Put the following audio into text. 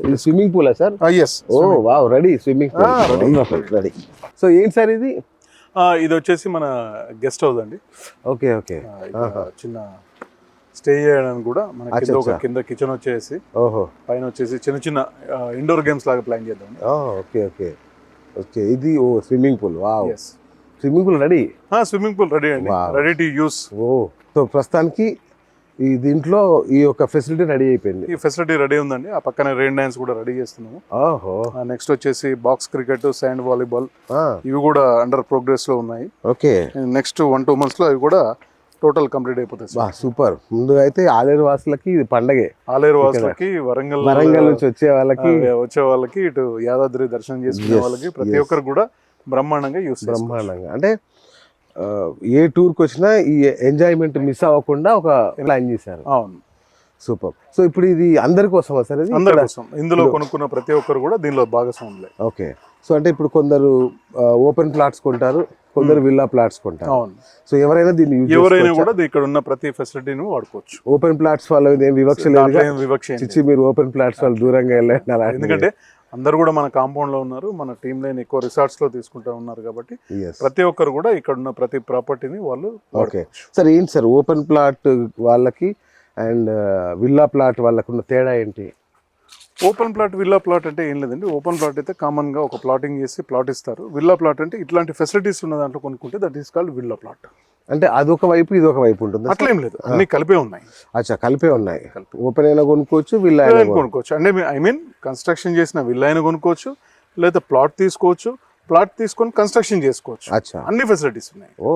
ఇది స్విమ్మింగ్ పూలా sir? Yes. Oh wow, ready swimming pool ready. So ఏంటి sir ఇది? ఇది వచ్చేసి మన గెస్ట్ హౌస్ అండి. Okay okay. చిన్న స్టే చేయడానికి కూడా మన కింద ఒక కింద కిచెన్ వచ్చేసి, ఓహో, పైన వచ్చేసి చిన్న చిన్న ఇండోర్ గేమ్స్ లాగా ప్లాన్ చేద్దాం. Okay okay okay. ఇది oh swimming pool. Wow, swimming pool ready. Swimming pool ready అండి, ready to use. Oh, so ప్రస్తుతానికి ఈ దీంట్లో ఈ యొక్క ఫెసిలిటీ రెడీ అయిపోయింది. ఈ ఫెసిలిటీ రెడీ ఉందండి. ఆ పక్కనే రెయిన్ డాన్స్ కూడా రెడీ చేస్తున్నాము. ఓహో. నెక్స్ట్ వచ్చేసి బాక్స్ క్రికెట్, శాండ్ వాలీబాల్, ఇవి కూడా అండర్ ప్రోగ్రెస్ లో ఉన్నాయి. ఓకే. నెక్స్ట్ 1-2 months లో అవి కూడా టోటల్ కంప్లీట్ అయిపోతాయి. సూపర్. ముందు అయితే ఆలేరు వాసులకి ఇది పండగే. ఆలేరు వాసులకి, వరంగల్ నుంచి వచ్చే వాళ్ళకి ఇటు యాదాద్రి దర్శనం చేసుకునే వాళ్ళకి ప్రతి ఒక్కరు కూడా బ్రహ్మాండంగా బ్రహ్మాండంగా. అంటే ఏ టూర్కి వచ్చినా ఈ ఎంజాయ్మెంట్ మిస్ అవ్వకుండా ఒక ప్లాన్ చేశారు. అవును, సూపర్. సో ఇప్పుడు ఇది అందరి కోసమా సార్? ఇది అందరి కోసం. ఇందులో కొనుక్కున్న ప్రతి ఒక్కరు కూడా దీనిలో భాగస్వాములే. ఓకే. సో అంటే ఇప్పుడు కొందరు ఓపెన్ ప్లాట్స్ కొంటారు, కొందరు విల్లా ప్లాట్స్ కొంటారు. అవును. సో ఎవరైనా దీన్ని కూడా ఇక్కడ ఉన్న ప్రతి ఫెసిలిటీని వాడుకోవచ్చు. ఓపెన్ ప్లాట్స్ వాళ్ళు వివక్ష లేదు. మీరు ఓపెన్ ప్లాట్స్ వాళ్ళు దూరంగా వెళ్ళారు. ఎందుకంటే అందరు కూడా మన కాంపౌండ్ లో ఉన్నారు, మన టీమ్ లైన్ ఎక్కువ రిసార్ట్స్ లో తీసుకుంటా ఉన్నారు కాబట్టి ప్రతి ఒక్కరు కూడా ఇక్కడ ఉన్న ప్రతి ప్రాపర్టీని వాళ్ళు. ఓకే సార్, ఏంటి సార్ ఓపెన్ ప్లాట్ వాళ్ళకి అండ్ విల్లా ప్లాట్ వాళ్ళకు ఉన్న తేడా ఏంటి? ఓపెన్ ప్లాట్, విల్లా ప్లాట్ అంటే ఏం లేదండి. ఓపెన్ ప్లాట్ అయితే కామన్ గా ఒక ప్లాటింగ్ చేసి ప్లాట్ ఇస్తారు. విల్లా ప్లాట్ అంటే ఇట్లాంటి ఫెసిలిటీస్ ఉన్న దాంట్లో కొనుక్కుంటే that is called villa plot. అంటే అదొక వైపు ఇదొక వైపు ఉంటుంది? అట్లేం లేదు, అన్ని కలిపే ఉన్నాయి. అచ్చా, కలిపే ఉన్నాయి. ఓపెన్ అయినా కొనుక్కోవచ్చు, విల్లా అయినా కొనుక్కోవచ్చు. అంటే ఐ మీన్ కన్స్ట్రక్షన్ చేసిన విల్లా అయినా కొనుక్కోవచ్చు, లేదా ప్లాట్ తీసుకోవచ్చు, ప్లాట్ తీసుకొని కన్స్ట్రక్షన్ చేసుకోవచ్చు. అన్ని ఫెసిలిటీస్ ఉన్నాయి. ఓ